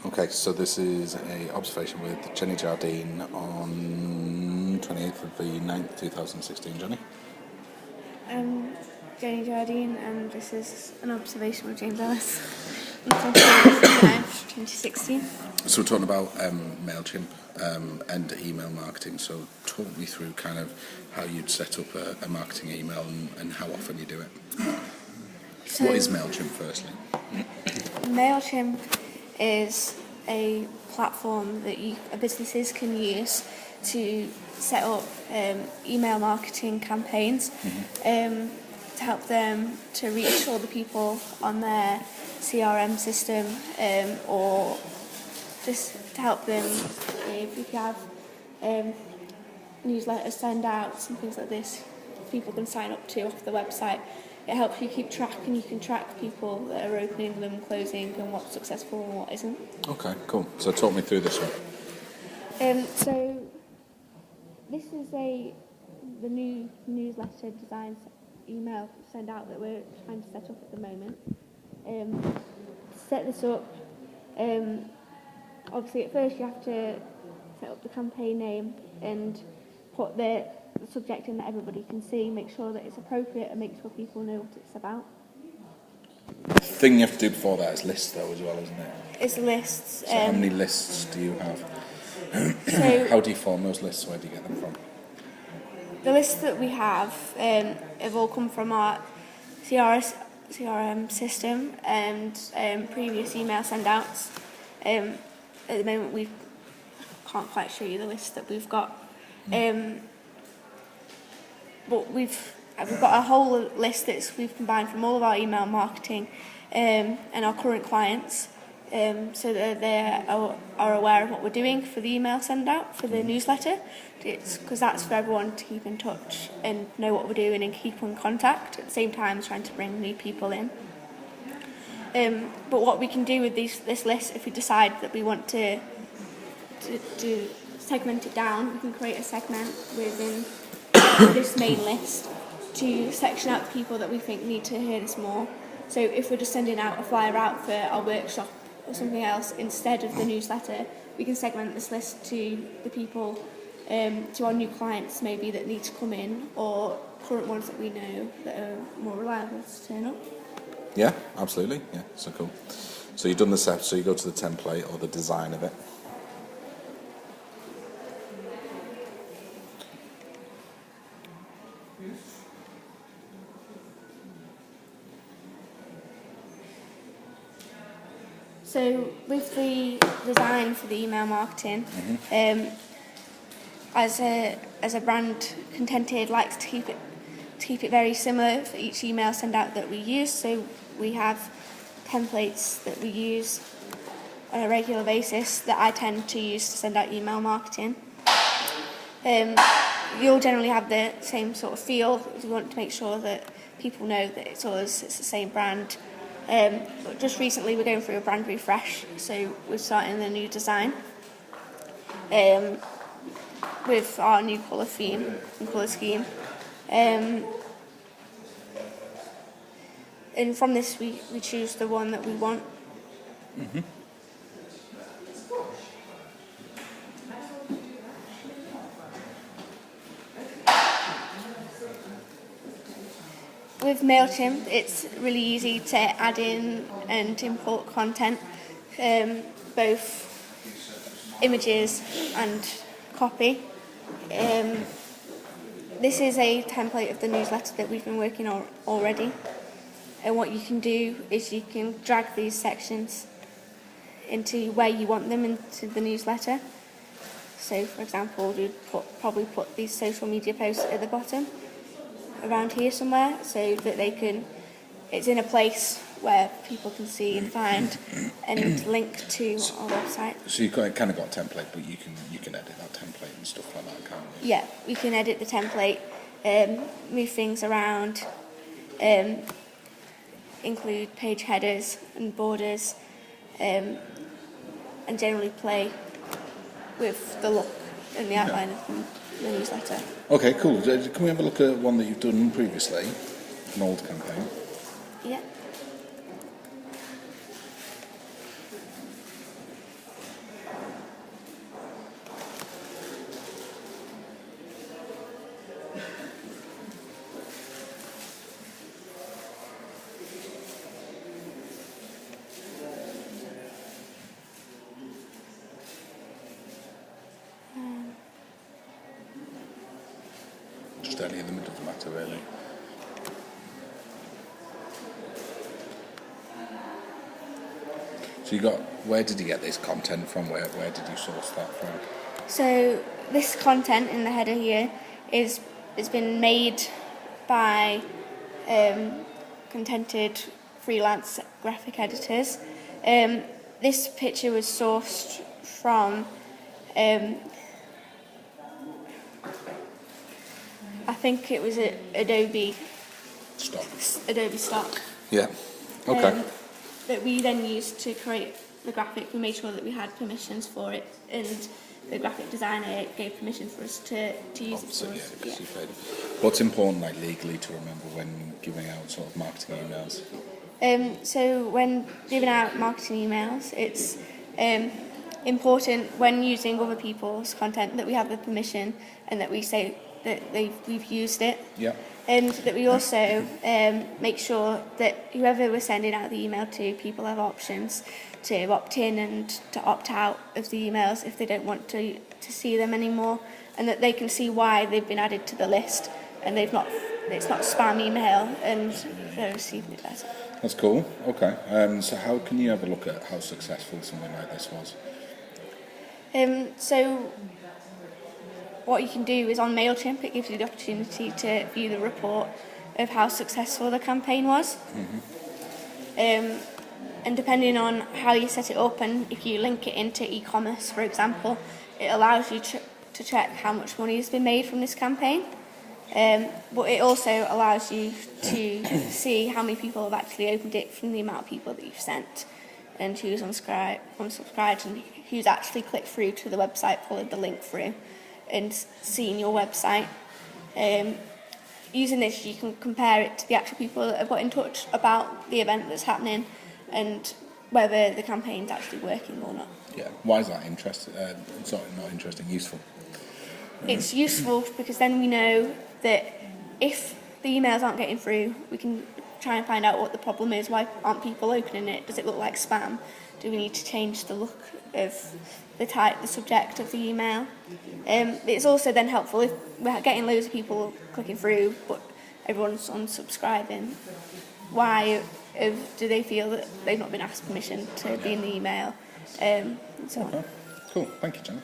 Okay, so this is a observation with Jenny Jardine on 28th of the 9th, 2016. Jenny? Jenny Jardine, and this is an observation with James Ellis on 28th of the 9th, 2016. So we're talking about MailChimp and email marketing. So talk me through kind of how you'd set up a marketing email and how often you do it. So, what is MailChimp, firstly? MailChimp is a platform that businesses can use to set up email marketing campaigns to help them to reach all the people on their CRM system, or just to help them if you have newsletters send out and things like this people can sign up to off the website. It helps you keep track, and you can track people that are opening them, closing, and what's successful and what isn't. Okay, cool. So talk me through this one. So this is the new newsletter design email send out that we're trying to set up at the moment. Set this up. Obviously, at first you have to set up the campaign name and put the subject in that everybody can see, make sure that it's appropriate and make sure people know what it's about. The thing you have to do before that is lists, though, as well, isn't it? It's lists. So how many lists do you have? So how do you form those lists? Where do you get them from? The lists that we have all come from our CRM system and previous email send-outs. At the moment, we can't quite show you the list that we've got. But we've got a whole list that we've combined from all of our email marketing and our current clients, so that they are aware of what we're doing for the email send out for the newsletter. It's because that's for everyone to keep in touch and know what we're doing and keep in contact at the same time as trying to bring new people in. But what we can do with this list, if we decide that we want to segment it down, we can create a segment within this main list to section out the people that we think need to hear this more. So if we're just sending out a flyer out for our workshop or something else instead of the newsletter, we can segment this list to the people, to our new clients maybe that need to come in, or current ones that we know that are more reliable to turn up. Yeah, absolutely. Yeah, so cool. So you've done the steps, so you go to the template or the design of it. So with the design for the email marketing, as a brand, Contented likes to keep it very similar for each email send out that we use. So we have templates that we use on a regular basis that I tend to use to send out email marketing. You'll generally have the same sort of feel. We want to make sure that people know that it's us, it's the same brand. But just recently we're going through a brand refresh, so we're starting a new design with our new colour theme and colour scheme. And from this we choose the one that we want. With MailChimp, it's really easy to add in and import content, both images and copy. This is a template of the newsletter that we've been working on already. And what you can do is you can drag these sections into where you want them into the newsletter. So, for example, we'd probably put these social media posts at the bottom, around here somewhere, so that it's in a place where people can see and find and link to our website. So you've kind of got a template, but you can edit that template and stuff like that, can't you? Yeah, we can edit the template, move things around, include page headers and borders, and generally play with the look and the outline of the newsletter. Okay, cool. Can we have a look at one that you've done previously, an old campaign? Yeah. Just any of them, it doesn't matter really. So where did you get this content from? Where did you source that from? So this content in the header here has been made by contented freelance graphic editors. This picture was sourced from I think it was Adobe stock. Yeah. Okay. That we then used to create the graphic. We made sure that we had permissions for it, and the graphic designer gave permission for us to use it for us. Yeah. What's important, like legally, to remember when giving out sort of marketing emails? So when giving out marketing emails, it's important when using other people's content that we have the permission and that we say that we've used it. Yeah. And that we also make sure that whoever we're sending out the email to, people have options to opt in and to opt out of the emails if they don't want to see them anymore, and that they can see why they've been added to the list and it's not spam email and they're receiving it better. That's cool. Okay. So how can you have a look at how successful something like this was? So what you can do is on MailChimp, it gives you the opportunity to view the report of how successful the campaign was. Mm-hmm. And depending on how you set it up, and if you link it into e-commerce, for example, it allows you to check how much money has been made from this campaign. But it also allows you to see how many people have actually opened it from the amount of people that you've sent, and who's unsubscribed and who's actually clicked through to the website, followed the link through, and seen your website. Using this, you can compare it to the actual people that have got in touch about the event that's happening and whether the campaign's actually working or not. Yeah. Why is that interesting? Not interesting, useful. It's useful because then we know that if the emails aren't getting through, we can try and find out what the problem is. Why aren't people opening it? Does it look like spam? Do we need to change the look of the subject of the email? It's also then helpful if we're getting loads of people clicking through, but everyone's unsubscribing. Why do they feel that they've not been asked permission to be in the email? And so on. Cool. Thank you, Jenn.